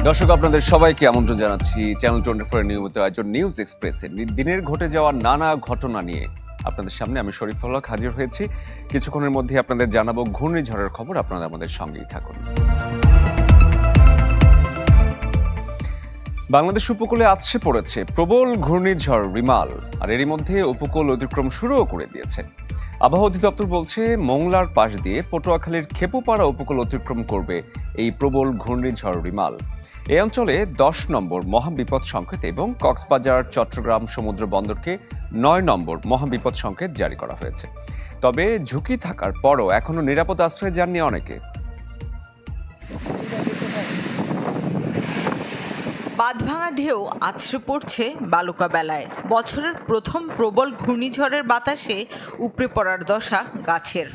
দর্শক আপনাদের সবাইকে আমন্ত্রণ জানাচ্ছি চ্যানেল 24 এর নিয়মিত আয়োজন নিউজ এক্সপ্রেসে। দিনের ঘটে যাওয়া নানা ঘটনা নিয়ে আপনাদের সামনে আমি শরীফুল হক হাজির হয়েছি। কিছুক্ষণের মধ্যে আপনাদের জানাবো ঘূর্ণিঝড়ের খবর, আপনারা আমাদের সঙ্গেই থাকুন। বাংলাদেশ উপকূলে আছড়ে পড়েছে প্রবল ঘূর্ণিঝড় রিমাল, আর এরই মধ্যে উপকূল অতিক্রম শুরুও করে দিয়েছে। আবহাওয়া অধিদপ্তর বলছে মংলার পাশ দিয়ে পটুয়াখালীর খেপুপাড়া উপকূল অতিক্রম করবে এই প্রবল ঘূর্ণিঝড় রিমাল। এই অঞ্চলে 10 নম্বর মহাবিপদ সংকেত এবং কক্সবাজার চট্টগ্রাম সমুদ্র বন্দরকে 9 নম্বর মহাবিপদ সংকেত জারি করা হয়েছে। তবে ঝুঁকি থাকার পরও এখনো নিরাপদ আশ্রয়ে যাননি অনেকে। বাঁধভাঙা ঢেউ আছড়ে পড়ছে বালুকা বেলায়। বছরের প্রথম প্রবল ঘূর্ণিঝড়ের বাতাসে উপড়ে পড়ার দশা গাছের।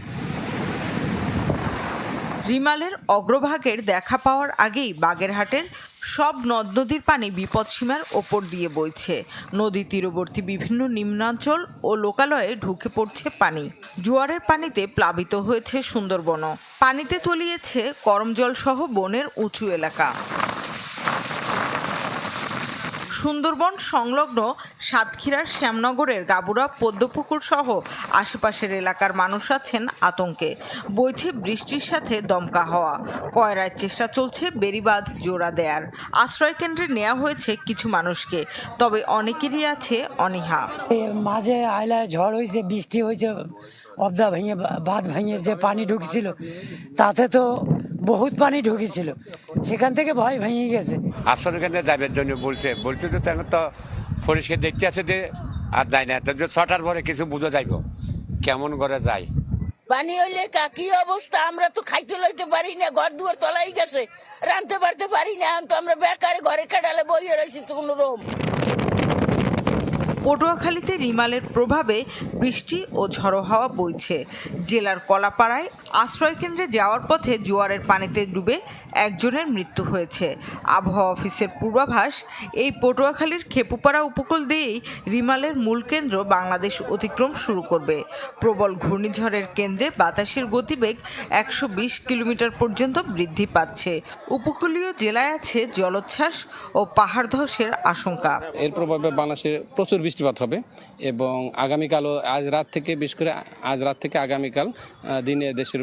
রিমালের অগ্রভাগের দেখা পাওয়ার আগেই বাগেরহাটের সব নদ নদীর পানি বিপদসীমার ওপর দিয়ে বইছে। নদী তীরবর্তী বিভিন্ন নিম্নাঞ্চল ও লোকালয়ে ঢুকে পড়ছে পানি। জোয়ারের পানিতে প্লাবিত হয়েছে সুন্দরবনও। পানিতে তলিয়েছে করমজল সহ বনের উঁচু এলাকা। সুন্দরবন সংলগ্ন সাতক্ষীরার শ্যামনগরের গাবুরা পদ্মপুকুর সহ আশেপাশের এলাকার মানুষ আছেন আতঙ্কে। বইছে বৃষ্টির সাথে দমকা হাওয়া। কয়রার চেষ্টা চলছে বেড়িবাঁধ জোড়া দেয়ার। আশ্রয় কেন্দ্রে নেওয়া হয়েছে কিছু মানুষকে, তবে অনেকেরই আছে অনীহা। মাঝে আইলায় ঝড় হয়েছে, বৃষ্টি হয়েছে, অবদা ভেঙে বাঁধ ভেঙে যে পানি ঢুকেছিল তাতে তো বহুত পানি ঢুকেছিল, সেখান থেকে ভয় ভেঙে গেছে। আশ্রয় কেন্দ্রে যাবার জন্য বলছে তো এখন তো পরিষ্কার দেখতে আছে যে আর যায় না, তো 6টার পরে কিছু বুঝে যাইব কেমন করে যায়। পানি হইলে কি অবস্থা, আমরা তো খাইতে লইতে পারি না, ঘর দুয়ার তলাই গেছে, রাঁধতে পারতে পারি না। এখন তো আমরা বেকারে ঘরে কাটালে বইয়ে রয়েছি তো কোনো রকম। পটুয়াখালীতে রিমালের প্রভাবে বৃষ্টি ও ঝড়ো হাওয়া বইছে। জেলার কলাপাড়ায় আশ্রয়কেন্দ্রে যাওয়ার পথে জোয়ারের পানিতে ডুবে একজনের মৃত্যু হয়েছে। আবহাওয়া অফিসের পূর্বাভাস, এই পটুয়াখালীর খেপুপাড়া উপকূল দিয়েই রিমালের মূল কেন্দ্র বাংলাদেশ অতিক্রম শুরু করবে। প্রবল ঘূর্ণিঝড়ের কেন্দ্রে বাতাসের গতিবেগ 120 কিলোমিটার পর্যন্ত বৃদ্ধি পাচ্ছে। উপকূলীয় জেলায় আছে জলোচ্ছ্বাস ও পাহাড় ধসের আশঙ্কা। এর প্রভাবে বাংলাদেশে প্রচুর বৃষ্টিপাত হবে এবং আগামীকালও আজ রাত থেকে আগামীকাল দিনে দেশের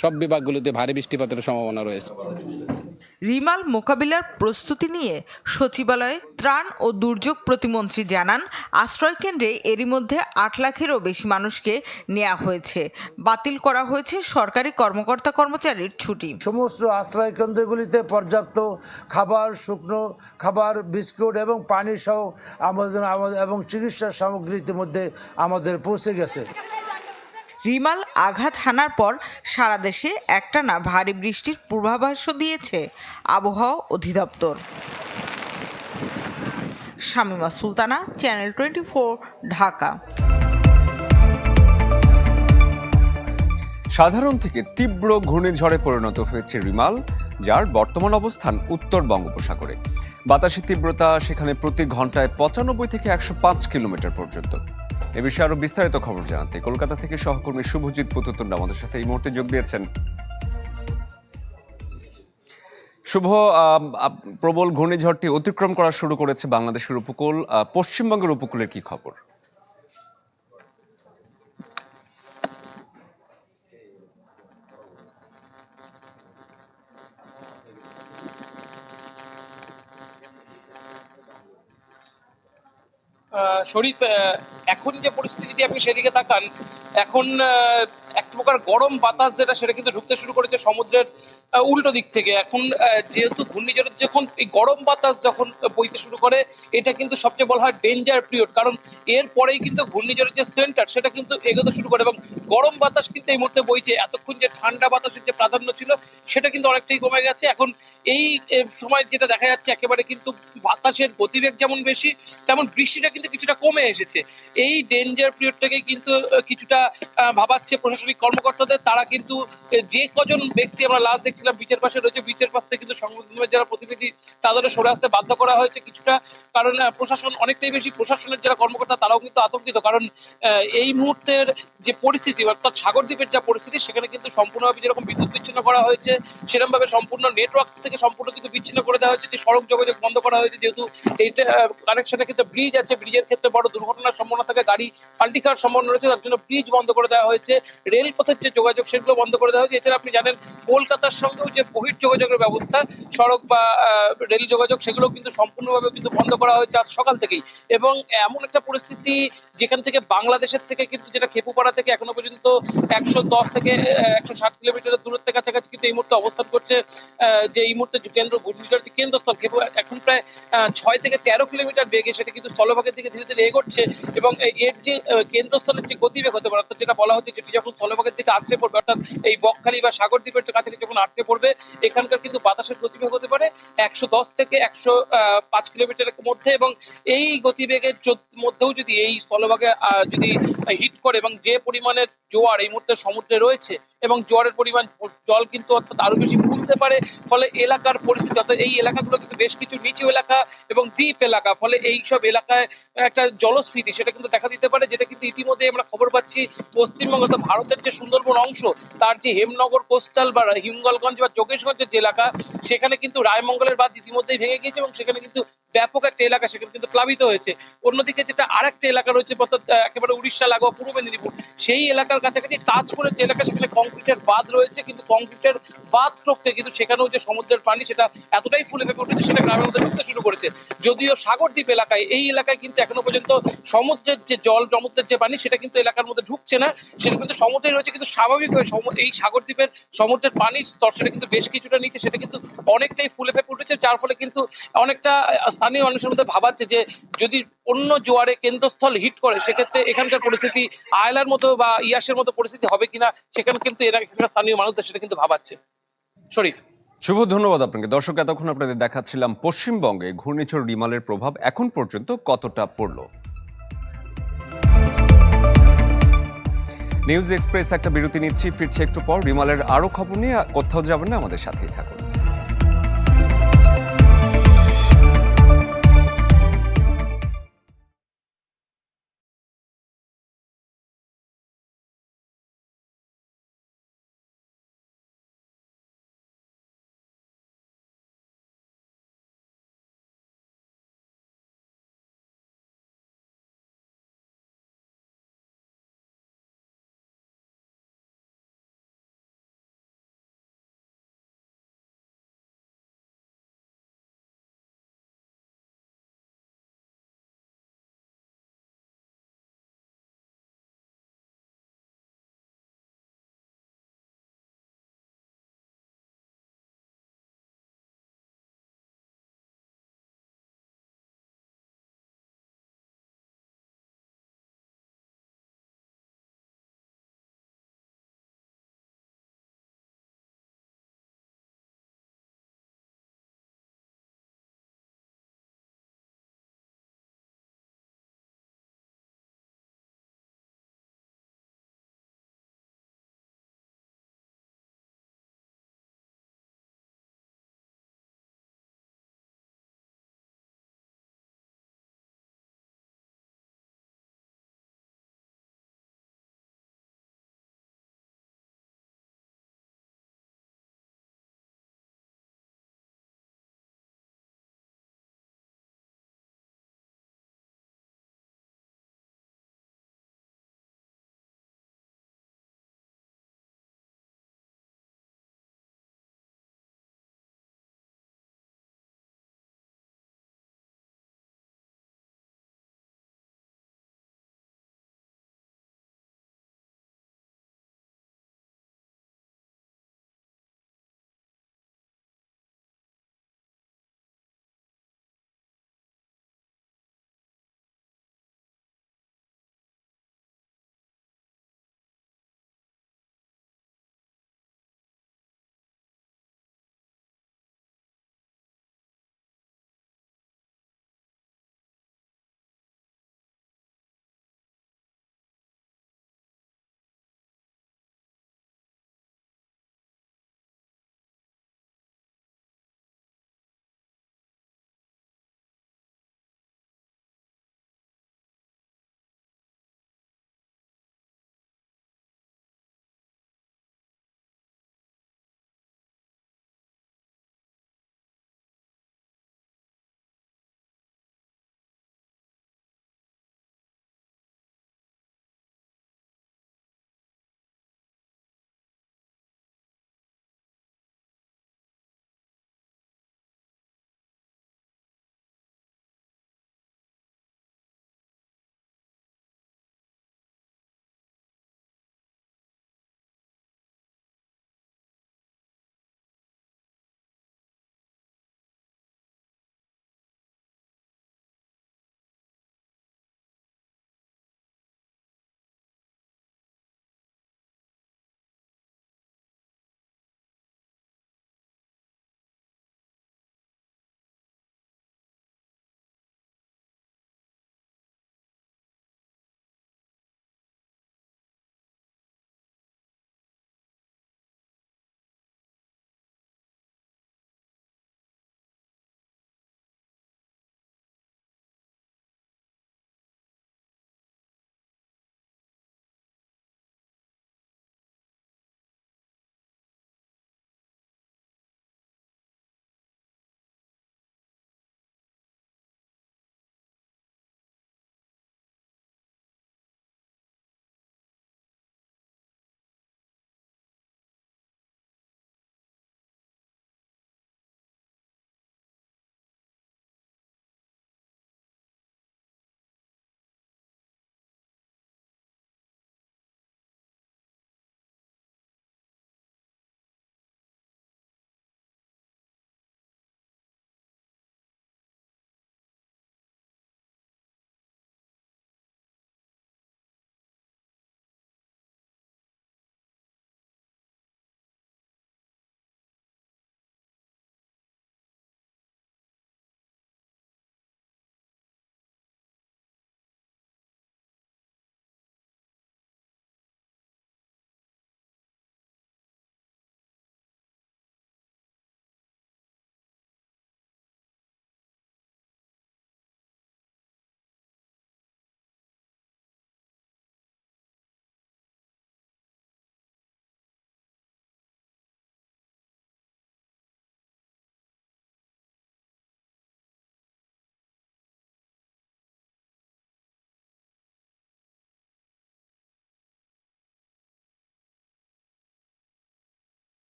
সব বিভাগগুলোতে ভারী বৃষ্টিপাতের সম্ভাবনা রয়েছে। রিমাল মোকাবিলার প্রস্তুতি নিয়ে সচিবালয়ে ত্রাণ ও দুর্যোগ প্রতিমন্ত্রী জানান, আশ্রয়কেন্দ্রে এরই মধ্যে 8 লাখেরও বেশি মানুষকে নেওয়া হয়েছে। বাতিল করা হয়েছে সরকারি কর্মকর্তা কর্মচারীর ছুটি। সমস্ত আশ্রয় কেন্দ্রগুলিতে পর্যাপ্ত খাবার, শুকনো খাবার, বিস্কুট এবং পানি সহ আমাদের এবং চিকিৎসা সামগ্রী ইতিমধ্যে আমাদের পৌঁছে গেছে। রিমাল আঘাত হানার পর সারা দেশে একটানা ভারী বৃষ্টির পূর্বাভাসও দিয়েছে আবহাওয়া অধিদপ্তর। শামিমা সুলতানা, চ্যানেল 24, ঢাকা। সাধারণ থেকে তীব্র ঘূর্ণিঝড়ে পরিণত হয়েছে রিমাল, যার বর্তমান অবস্থান উত্তর বঙ্গোপসাগরে। বাতাসের তীব্রতা সেখানে প্রতি ঘন্টায় 95 থেকে 105 কিলোমিটার পর্যন্ত। এ বিষয়ে আরো বিস্তারিত খবর জানাতে কলকাতা থেকে সহকর্মী শুভজিৎ পুতুতুন্ড আমাদের সাথে এই মুহূর্তে যোগ দিয়েছেন। শুভ, প্রবল ঘূর্ণিঝড়টি অতিক্রম করা শুরু করেছে বাংলাদেশের উপকূল। পশ্চিমবঙ্গের উপকূলের কি খবর? শরীফ, এখন যে পরিস্থিতি যদি আপনি সেদিকে তাকান, এখন এক প্রকার গরম বাতাস যেটা সেটা কিন্তু ঢুকতে শুরু করেছে সমুদ্রের উল্টো দিক থেকে। এখন যেহেতু ঘূর্ণিঝড়ের যখন এই গরম বাতাস যখন বইতে শুরু করে, এটা কিন্তু সবচেয়ে বলা হয় ডেঞ্জার পিরিয়ড, কারণ এর পরেই কিন্তু ঘূর্ণিঝড়ের যে সেন্টার সেটা কিন্তু এগোতে শুরু করে এবং গরম বাতাস কিন্তু এই মুহূর্তে বইছে। এতক্ষণ যে ঠান্ডা বাতাসের যে প্রাধান্য ছিল সেটা কিন্তু অনেকটাই কমে গেছে। এখন এই সময় যেটা দেখা যাচ্ছে, একেবারে কিন্তু বাতাসের গতিবেগ যেমন বেশি, তেমন বৃষ্টিটা কিন্তু কিছুটা কমে এসেছে। এই ডেঞ্জার পিরিয়ড থেকে কিন্তু কিছুটা ভাবাচ্ছে প্রশাসনিক কর্মকর্তাদের, তারা কিন্তু যে কজন ব্যক্তি আমরা লাশ দেখছিলাম বিচের পাশে রয়েছে, বিচের পাশ থেকে কিন্তু সংবাদ মাধ্যমের যারা প্রতিনিধি তাদেরও সরে আসতে বাধ্য করা হয়েছে কিছুটা, কারণ প্রশাসন অনেকটাই বেশি, প্রশাসনের যারা কর্মকর্তা তারাও কিন্তু আতঙ্কিত, কারণ এই মুহূর্তের যে পরিস্থিতি অর্থাৎ সাগরদ্বীপের যা পরিস্থিতি সেখানে কিন্তু সম্পূর্ণভাবে যেরকম বিদ্যুৎ বিচ্ছিন্ন করা হয়েছে সেরকম ভাবে সম্পূর্ণ নেটওয়ার্ক থেকে সম্পূর্ণ কিন্তু বিচ্ছিন্ন করে দেওয়া হয়েছে, যে সড়ক যোগাযোগ বন্ধ করা হয়েছে, যেহেতু এইটা কানেকশনের ক্ষেত্রে ব্রিজ আছে, ব্রিজের ক্ষেত্রে বড় দুর্ঘটনার সম্ভাবনা থাকে, গাড়ি পাল্টি খাওয়ার সম্ভাবনা রয়েছে, তার জন্য ব্রিজ বন্ধ করে দেওয়া হয়েছে, রেলপথের যে যোগাযোগ সেগুলো বন্ধ করে দেওয়া হয়েছে। এছাড়া আপনি জানেন কলকাতার সঙ্গেও যে বহির যোগাযোগের ব্যবস্থা, সড়ক বা রেল যোগাযোগ সেগুলো কিন্তু সম্পূর্ণভাবে কিন্তু বন্ধ করা হয়েছে আজ সকাল থেকেই। এবং এমন একটা পরিস্থিতি যেখান থেকে বাংলাদেশের থেকে কিন্তু, যেটা খেপুপাড়া থেকে এখনো পর্যন্ত 110 থেকে 160 কিলোমিটারের দূরত্বের কাছাকাছি কিন্তু এই মুহূর্তে অবস্থান করছে, যে এই মুহূর্তে ঘূর্ণিঝড় কেন্দ্রস্থল এখন প্রায় 6 থেকে 13 কিলোমিটার বেগে সেটা কিন্তু স্থলভাগের দিকে ধীরে ধীরে এগোচ্ছে। এবং এর যে কেন্দ্রস্থলের যে গতিবেগ হতে পারে, অর্থাৎ যেটা বলা হচ্ছে যেটি যখন স্থলভাগের দিকে আছড়ে পড়বে, অর্থাৎ এই বকখালি বা সাগরদ্বীপের কাছাকাছি যখন আছড়ে পড়বে, এখানকার কিন্তু বাতাসের গতিবেগ হতে পারে 110 থেকে 105 কিলোমিটারের মধ্যে। এবং এই গতিবেগের মধ্যেও যদি এই স্থলভাগে যদি হিট করে, এবং যে পরিমাণের জোয়ার এই মুহূর্তে সমুদ্রে রয়েছে, এবং জোয়ারের পরিমাণ, জল কিন্তু অর্থাৎ আরো বেশি ফুলতে পারে, ফলে এলাকার পরিস্থিতি, অর্থাৎ এই এলাকাগুলো কিন্তু বেশ কিছু নিচু এলাকা এবং দ্বীপ এলাকা, ফলে এই সব এলাকায় একটা জলস্ফীতি সেটা কিন্তু দেখা দিতে পারে, যেটা কিন্তু ইতিমধ্যে আমরা খবর পাচ্ছি পশ্চিমবঙ্গ অর্থাৎ ভারতের যে সুন্দরবন অংশ, তার যে হেমনগর কোস্টাল বা হিঙ্গলগঞ্জ বা যোগেশগঞ্জের যে এলাকা, সেখানে কিন্তু রায়মঙ্গলের বাঁধ ইতিমধ্যেই ভেঙে গিয়েছে, এবং সেখানে কিন্তু ব্যাপক একটা এলাকা সেখানে কিন্তু প্লাবিত হয়েছে। অন্যদিকে যেটা আরেকটা এলাকা রয়েছে, অর্থাৎ একেবারে উড়িষ্যা লাগোয়া পূর্ব মেদিনীপুর, সেই এলাকার কাছাকাছি তাজপুরের যে এলাকা, সেখানে কংক্রিটের বাঁধ রয়েছে, কিন্তু কংক্রিটের বাঁধ টপকে কিন্তু সেখানেও যে সমুদ্রের পানি সেটা এতটাই ফুলে ফেপে উঠেছে, সেটা গ্রামের মধ্যে ঢুকতে শুরু করেছে। যদিও সাগরদ্বীপ এলাকায়, এই এলাকায় কিন্তু এখনো পর্যন্ত সমুদ্রের যে জল, সমুদ্রের যে পানি সেটা কিন্তু এলাকার মধ্যে ঢুকছে না, সেটা কিন্তু সমুদ্রে রয়েছে, কিন্তু স্বাভাবিকভাবে এই সাগরদ্বীপের সমুদ্রের পানির স্তর সেটা কিন্তু বেশ কিছুটা নিচে, সেটা কিন্তু অনেকটাই ফুলে ফেপে উঠেছে, যার ফলে কিন্তু অনেকটা স্থানীয় মানুষের মধ্যে ভাবাচ্ছে যে যদি অন্য জোয়ারে কেন্দ্রস্থল হিট করে, সেক্ষেত্রে এখানকার পরিস্থিতি আয়লার মতো বা ইয়াসের মতো পরিস্থিতি হবে কিনা, সেখানে কিন্তু এখানকার স্থানীয় মানুষদের সেটা কিন্তু ভাবাচ্ছে। শরীফ। শুভ, ধন্যবাদ আপনাকে। দর্শক, এতক্ষণ আপনাদের দেখাচ্ছিলাম পশ্চিমবঙ্গে ঘূর্ণিঝড় রিমালের প্রভাব এখন পর্যন্ত কতটা পড়ল। নিউজ এক্সপ্রেস একটা বিরতি নিচ্ছি, ফিরছে একটু পর। রিমালের আরো খবর নিয়ে কোথাও যাবেন না, আমাদের সাথেই থাকুন।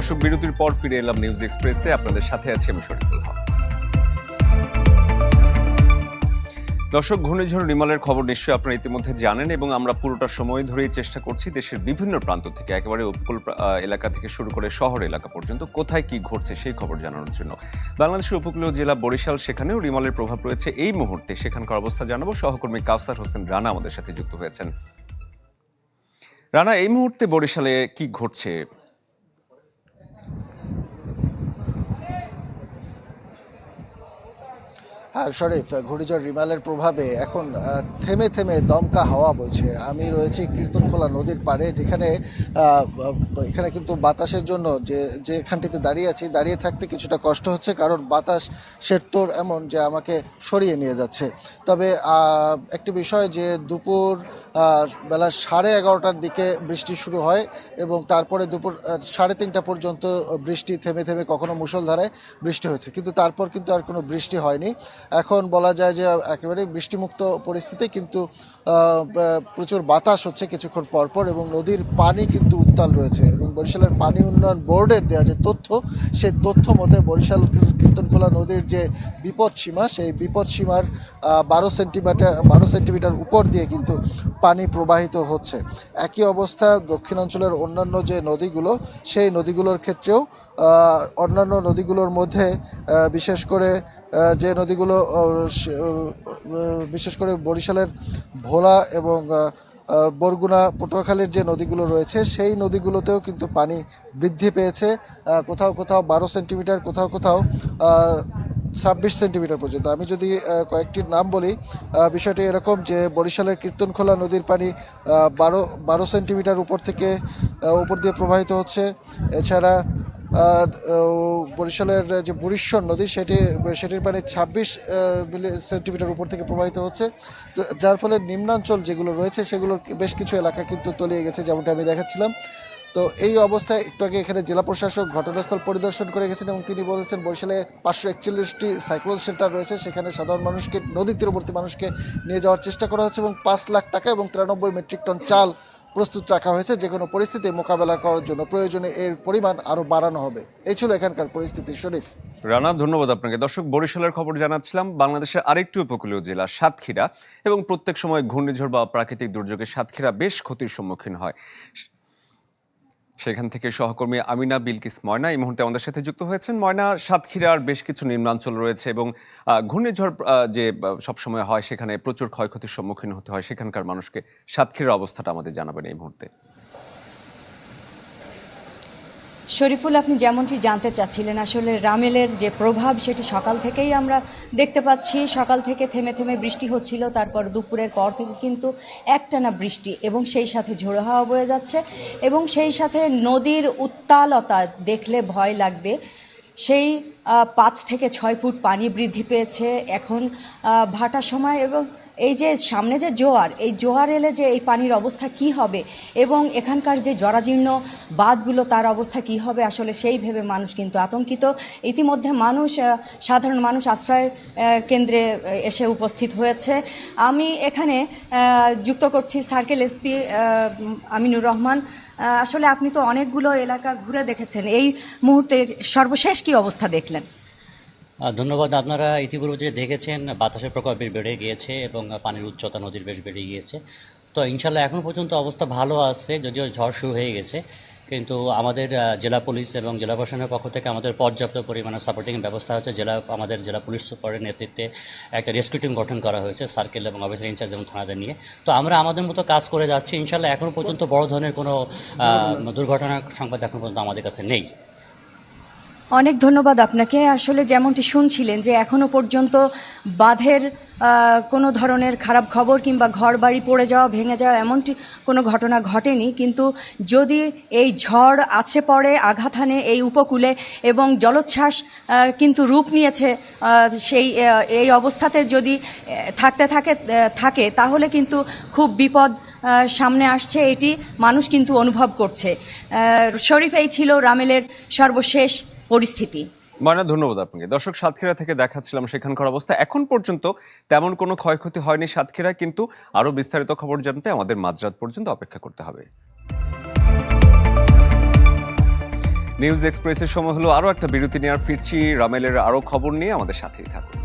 দর্শক, বিরতির পর ফিরে এলাম নিউজ এক্সপ্রেসে। আপনাদের সাথে আছি আমি শরীফুল হক। দর্শক, ঘূর্ণিঝড় রিমালের খবর নিশ্চয়ই আপনারা ইতিমধ্যে জানেন এবং আমরা পুরোটা সময় ধরেই চেষ্টা করছি দেশের বিভিন্ন প্রান্ত থেকে, একেবারে উপকূল এলাকা থেকে শুরু করে শহর এলাকা পর্যন্ত কোথায় কি ঘটছে সেই খবর জানানোর জন্য। বাংলাদেশের উপকূলীয় জেলা বরিশাল, সেখানেও রিমালের প্রভাব রয়েছে এই মুহূর্তে। সেখানকার অবস্থা জানাবো। সহকর্মী কাউসার হোসেন রানা আমাদের সাথে যুক্ত হয়েছেন। রানা, এই মুহূর্তে বরিশালে কি ঘটছে? হ্যাঁ শরীফ, ঘূর্ণিঝড় রিমালের প্রভাবে এখন থেমে থেমে দমকা হাওয়া বইছে। আমি রয়েছি কীর্তনখোলা নদীর পাড়ে, যেখানে এখানে কিন্তু বাতাসের জন্য যেখানটিতে দাঁড়িয়ে আছি, দাঁড়িয়ে থাকতে কিছুটা কষ্ট হচ্ছে, কারণ বাতাসের তোর এমন যে আমাকে সরিয়ে নিয়ে যাচ্ছে। তবে একটি বিষয় যে দুপুর বেলা 11:30টার দিকে বৃষ্টি শুরু হয় এবং তারপরে দুপুর 3:30টা পর্যন্ত বৃষ্টি থেমে থেমে কখনো মুষলধারায় বৃষ্টি হয়েছে, কিন্তু তারপর কিন্তু আর কোনো বৃষ্টি হয়নি। এখন বলা যায় যে একেবারে বৃষ্টিমুক্ত পরিস্থিতি, কিন্তু প্রচুর বাতাস হচ্ছে কিছুক্ষণ পরপর এবং নদীর পানি কিন্তু উত্তাল রয়েছে। এবং বরিশালের পানি উন্নয়ন বোর্ডের দেওয়া যে তথ্য, সেই তথ্য মতে বরিশাল কীর্তনখোলা নদীর যে বিপদসীমা, সেই বিপদসীমার 12 সেন্টিমিটার উপর দিয়ে কিন্তু পানি প্রবাহিত হচ্ছে। একই অবস্থা দক্ষিণাঞ্চলের অন্যান্য যে নদীগুলো, সেই নদীগুলোর ক্ষেত্রেও অন্যান্য নদীগুলোর মধ্যে বিশেষ করে যে নদীগুলো বিশেষ করে বরিশালের ভোলা এবং বরগুনা পটুয়াখালীর যে নদীগুলো রয়েছে, সেই নদীগুলোতেও কিন্তু পানি বৃদ্ধি পেয়েছে। কোথাও কোথাও 12 সেন্টিমিটার, কোথাও কোথাও 26 সেন্টিমিটার পর্যন্ত। আমি যদি কয়েকটির নাম বলি, বিষয়টি এরকম যে বরিশালের কীর্তনখোলা নদীর পানি 12 সেন্টিমিটার উপর দিয়ে প্রবাহিত হচ্ছে। এছাড়া বরিশালের যে বুড়িশ্বর নদী, সেটির পানি 26 সেন্টিমিটার উপর থেকে প্রবাহিত হচ্ছে, যার ফলে নিম্নাঞ্চল যেগুলো রয়েছে সেগুলোর বেশ কিছু এলাকা কিন্তু তলিয়ে গেছে, যেমনটা আমি দেখাচ্ছিলাম। তো এই অবস্থায় একটু আগে এখানে জেলা প্রশাসক ঘটনাস্থল পরিদর্শন করে গেছেন এবং তিনি বলেছেন বরিশালে 541টি সাইক্লোন শেল্টার রয়েছে, সেখানে সাধারণ মানুষকে, নদী তীরবর্তী মানুষকে নিয়ে যাওয়ার চেষ্টা করা হচ্ছে এবং 5 লাখ টাকা এবং 93 মেট্রিক টন চাল প্রস্তুত রাখা হয়েছে যে কোনো পরিস্থিতি মোকাবেলা করার জন্য। প্রয়োজনে এর পরিমাণ আরও বাড়ানো হবে। এই ছিল এখানকার পরিস্থিতি। শরীফ। রানা, ধন্যবাদ আপনাকে। দর্শক, বরিশালের খবর জানাচ্ছিলাম। বাংলাদেশের আরেকটি উপকূলীয় জেলা সাতক্ষীরা, এবং প্রত্যেক সময় ঘূর্ণিঝড় বা প্রাকৃতিক দুর্যোগে সাতক্ষীরা বেশ ক্ষতির সম্মুখীন হয়। সেখান থেকে সহকর্মী আমিনা বিলকিস ময়না এই মুহূর্তে আমাদের সাথে যুক্ত হয়েছেন। ময়না, সাতক্ষীরার বেশ কিছু নিম্নাঞ্চল রয়েছে এবং ঘূর্ণিঝড় যে সবসময় হয় সেখানে প্রচুর ক্ষয়ক্ষতির সম্মুখীন হতে হয়। সেখানকার মানুষকে সাতক্ষীরার অবস্থাটা আমাদের জানাবেন এই মুহূর্তে। শরীফুল, আপনি যেমনটি জানতে চাচ্ছিলেন, আসলে রামেলের যে প্রভাব সেটি সকাল থেকেই আমরা দেখতে পাচ্ছি। সকাল থেকে থেমে থেমে বৃষ্টি হচ্ছিল, তারপর দুপুরের পর থেকে কিন্তু একটানা বৃষ্টি এবং সেই সাথে ঝোড়ো হাওয়া বয়ে যাচ্ছে এবং সেই সাথে নদীর উত্তালতা দেখলে ভয় লাগবে। সেই 5 থেকে 6 ফুট পানি বৃদ্ধি পেয়েছে এখন ভাটার সময়। এবং এই যে সামনে যে জোয়ার, এই জোয়ার এলে যে এই পানির অবস্থা কি হবে এবং এখানকার যে জরাজীর্ণ বাঁধগুলো তার অবস্থা কি হবে, আসলে সেই ভেবে মানুষ কিন্তু আতঙ্কিত। ইতিমধ্যে সাধারণ মানুষ আশ্রয় কেন্দ্রে এসে উপস্থিত হয়েছে। আমি এখানে যুক্ত করছি সার্কেল এসপি আমিনুর রহমান। আসলে আপনি তো অনেকগুলো এলাকা ঘুরে দেখেছেন, এই মুহূর্তে সর্বশেষ কি অবস্থা দেখলেন? ধন্যবাদ। আপনারা ইতিপূর্বে যে দেখেছেন বাতাসের প্রকোপ বেশ বেড়ে গিয়েছে এবং পানির উচ্চতা নদীর বেশ বেড়ে গিয়েছে। তো ইনশাল্লাহ এখন পর্যন্ত অবস্থা ভালো আছে, যদিও ঝড় শুরু হয়ে গেছে, কিন্তু আমাদের জেলা পুলিশ এবং জেলা প্রশাসনের পক্ষ থেকে আমাদের পর্যাপ্ত পরিমাণে সাপোর্টিং ব্যবস্থা হচ্ছে। আমাদের জেলা পুলিশ সুপারের নেতৃত্বে একটা রেস্কিউ টিম গঠন করা হয়েছে, সার্কেল এবং অফিসার ইনচার্জ এবং থানাদের নিয়ে। তো আমরা আমাদের মতো কাজ করে যাচ্ছি। ইনশাল্লাহ এখন পর্যন্ত বড় ধরনের কোনো দুর্ঘটনার সংবাদ এখন পর্যন্ত আমাদের কাছে নেই। অনেক ধন্যবাদ আপনাকে। আসলে যেমনটি শুনছিলেন যে এখনো পর্যন্ত বাঁধের কোনো ধরনের খারাপ খবর কিংবা ঘর বাড়ি পড়ে যাওয়া, ভেঙে যাওয়া এমনটি কোনো ঘটনা ঘটেনি, কিন্তু যদি এই ঝড় আছে পড়ে আঘাত হানে এই উপকূলে এবং জলোচ্ছ্বাস কিন্তু রূপ নিয়েছে, এই অবস্থাতে যদি থাকে তাহলে কিন্তু খুব বিপদ সামনে আসছে, এটি মানুষ কিন্তু অনুভব করছে। শরীফ, এই ছিল রামেলের সর্বশেষ পরিস্থিতি। ময়না, ধন্যবাদ আপনাকে। দর্শক, সাতক্ষীরা থেকে দেখাচ্ছিলাম সেখানকার অবস্থা। এখন পর্যন্ত তেমন কোনো ক্ষয়ক্ষতি হয়নি সাতক্ষীরায়, কিন্তু আরো বিস্তারিত খবর জানতে আমাদের মাঝরাত পর্যন্ত অপেক্ষা করতে হবে। নিউজ এক্সপ্রেসের সময় হলো আরও একটা বিরতি নেওয়ার, ফিরছি রামেলের আরও খবর নিয়ে, আমাদের সাথেই থাকুন।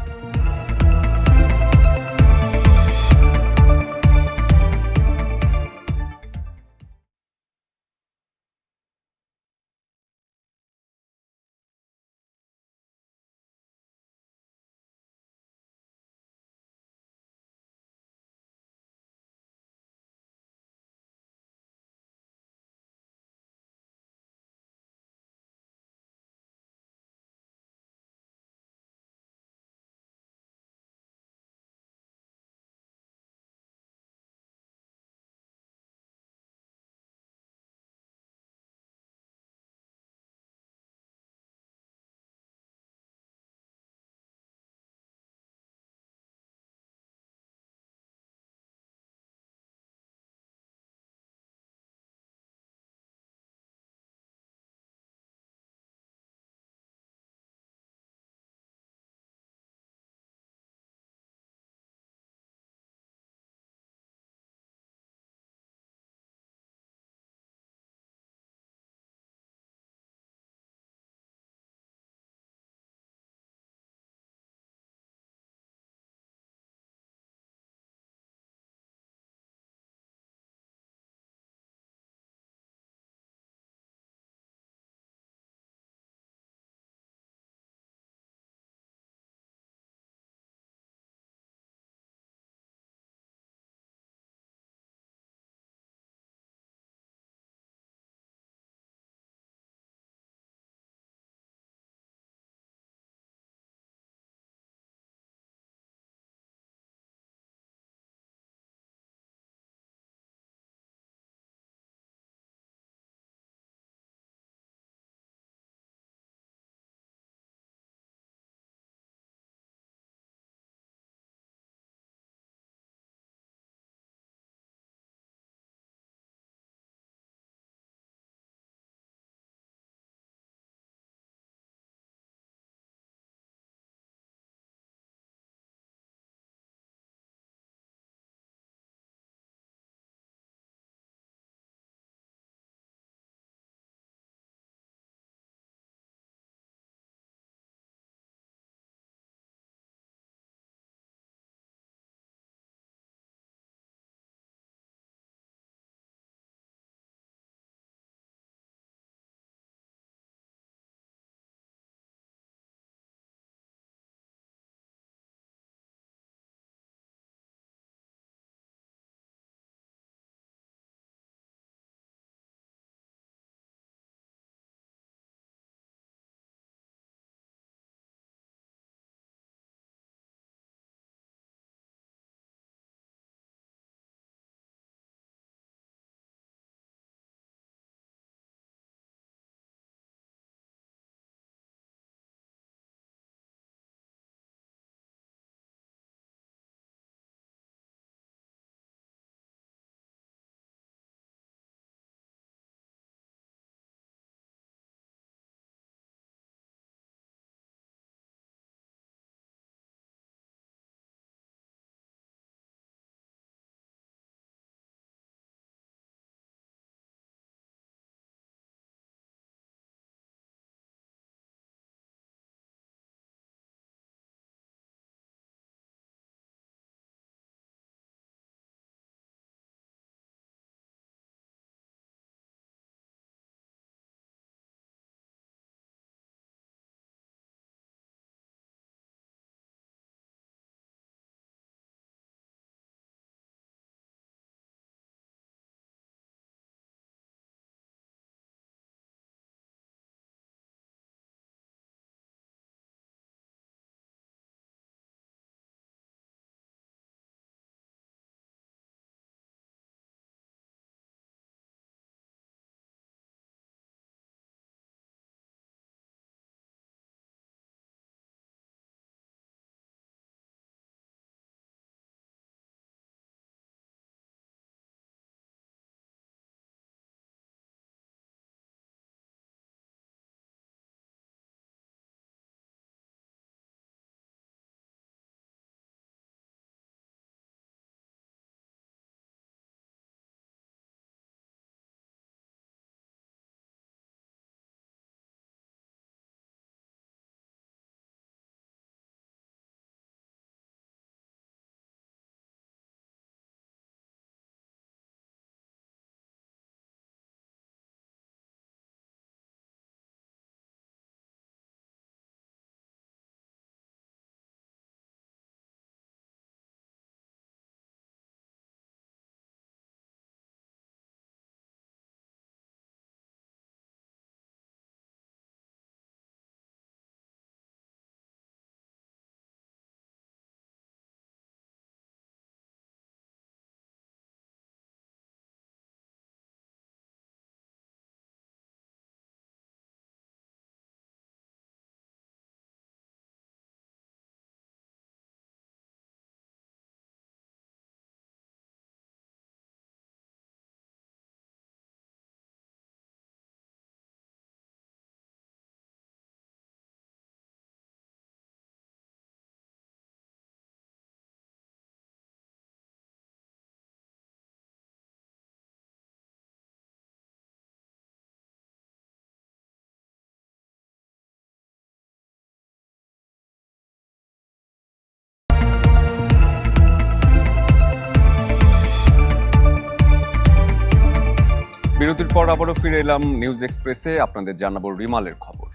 বিরতির পর আবারও ফিরে এলাম নিউজ এক্সপ্রেসে। আপনাদের জানাবো রিমালের খবর।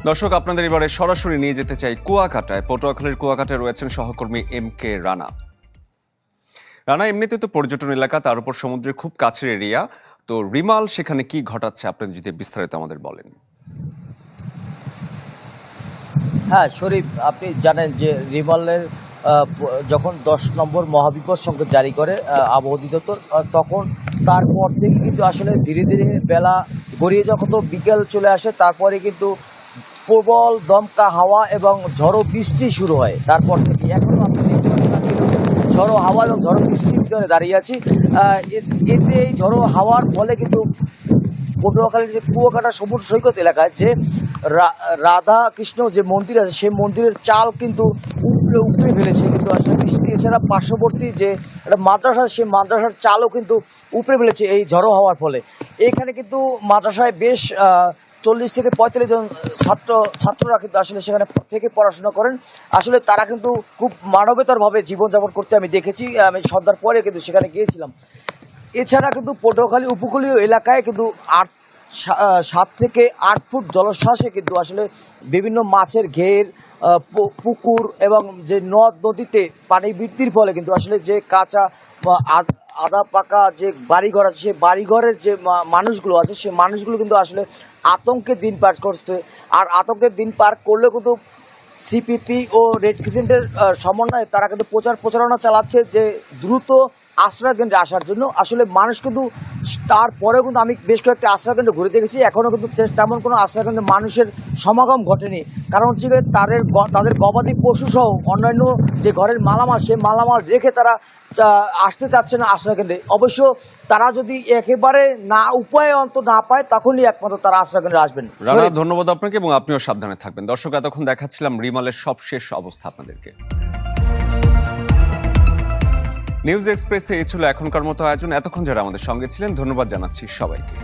দর্শক, আপনাদের এবারে সরাসরি নিয়ে যেতে চাই কুয়াকাটায়। পটুয়াখালীর কুয়াকাটায় রয়েছেন সহকর্মী MK রানা। রানা, এমনিতে তো পর্যটন এলাকা, তার উপর সমুদ্রের খুব কাছের এরিয়া, তো রিমাল সেখানে কি ঘটাচ্ছে আপনি যদি বিস্তারিত আমাদের বলেন। হ্যাঁ শরীফ, আপনি জানেন যে রিমালের যখন 10 নম্বর মহাবিপদ সংকেত জারি করে আবহাওয়া অধিদপ্তর, তখন তারপর থেকে কিন্তু আসলে ধীরে ধীরে বেলা গড়িয়ে যখন তো বিকেল চলে আসে, তারপরে কিন্তু প্রবল দমকা হাওয়া এবং ঝড়ো বৃষ্টি শুরু হয়। তারপর থেকে এখনো আপনি দেখতে পাচ্ছেন আমি ঝড়ো হাওয়া এবং ঝড়ো বৃষ্টির ভিতরে দাঁড়িয়ে আছি। এতে এই ঝড়ো হাওয়ার ফলে কিন্তু পটুয়াখালীর যে কুয়াকাটা সমুদ্র সৈকত এলাকায় যে রাধা কৃষ্ণ যে মন্দির আছে, সেই মন্দিরের চাল কিন্তু উপড়ে ফেলেছে কিন্তু আসলে বৃষ্টি। এছাড়া পার্শ্ববর্তী যে একটা মাদ্রাসা, সেই মাদ্রাসার চালও কিন্তু উপড়ে ফেলেছে এই ঝড়ো হওয়ার ফলে। এখানে কিন্তু মাদ্রাসায় বেশ 40 থেকে 45 জন ছাত্ররা কিন্তু আসলে সেখানে থেকে পড়াশোনা করেন। আসলে তারা কিন্তু খুব মানবেতরভাবে জীবনযাপন করতে আমি দেখেছি। আমি সন্ধ্যার পরে কিন্তু সেখানে গিয়েছিলাম। এছাড়া কিন্তু পটুয়াখালী উপকূলীয় এলাকায় কিন্তু 7 থেকে 8 ফুট জলোচ্ছ্বাসে কিন্তু আসলে বিভিন্ন মাছের ঘের, পুকুর এবং যে নদ নদীতে পানি বৃদ্ধির ফলে কিন্তু আসলে যে কাঁচা আধা পাকা যে বাড়িঘর আছে, সেই বাড়িঘরের যে মানুষগুলো আছে, সেই মানুষগুলো কিন্তু আসলে আতঙ্কে দিন পার করছে। আর আতঙ্কের দিন পার করলেও কিন্তু সিপিপি ও রেড ক্রিসেন্টের সমন্বয়ে তারা কিন্তু প্রচারণা চালাচ্ছে যে দ্রুত আশ্রয়কেন্দ্রে আসার জন্য। আসলে মানুষ কিন্তু তারপরেও কিন্তু আমি বেশ কয়েকটি আশ্রয়কেন্দ্র ঘুরে দেখেছি, এখনও কিন্তু তেমন কোনো আশ্রয়কেন্দ্রে মানুষের সমাগম ঘটেনি। কারণ হচ্ছে তাদের গবাদি পশু সহ অন্যান্য যে ঘরের মালামাল, সে মালামাল রেখে তারা আসতে চাচ্ছে না আশ্রয়কেন্দ্রে। অবশ্য তারা যদি একেবারে উপায় না পায়, তখনই একমাত্র তারা আশ্রয়কেন্দ্রে আসবেন। রানা, ধন্যবাদ আপনাকে এবং আপনিও সাবধানে থাকবেন। দর্শক, এতক্ষণ দেখাচ্ছিলাম রিমালের সবশেষ অবস্থা আপনাদেরকে। নিউজ এক্সপ্রেসে এই ছিল এখনকার মতো আয়োজন। এতক্ষণ যারা আমাদের সঙ্গে ছিলেন, ধন্যবাদ জানাচ্ছি সবাইকে।